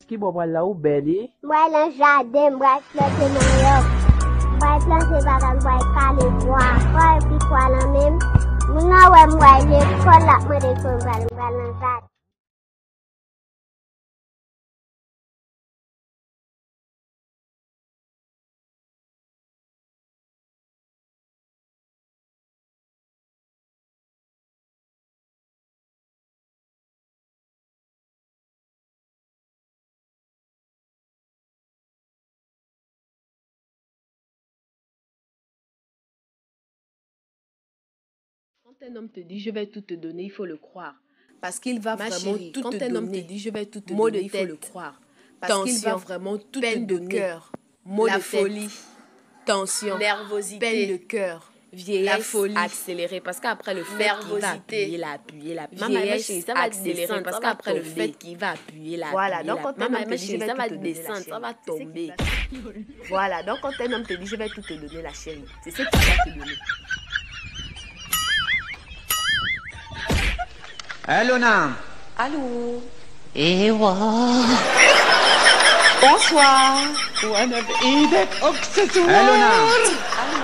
Qui boit là ou belly? Moi, le jardin, moi, planter mon yop. Moi, planter bagan, moi, caler bois. Moi, puis quoi la même. Moi, ouais, moi, l'école, là, moi, l'école, moi, le jardin. Quand un homme te dit je vais tout te donner, il faut le croire. Parce qu'il va vraiment tout te donner. Quand un homme te dit je vais tout te donner, il faut le croire. Parce qu'il va vraiment tout te donner. Peine de cœur, maux de folie, tension, nervosité, peine de cœur, vieillesse, la folie, accélérée. Parce qu'après le fait qu'il va appuyer la vieillesse, ça va accélérer. Parce qu'après le fait qu'il va appuyer la voilà, donc quand un homme te dit je vais ça va tout te donner, descendre, ça va tomber. Voilà, donc quand un homme te dit je vais tout te donner, la chérie, c'est ce qu'il va te donner. Allô, Nam. Allô. ايوه Bonsoir. وانا بايدك اكسسوار Allô, Nam. Allô.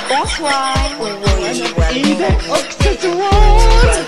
Bonsoir. وانا بايدك اكسسوار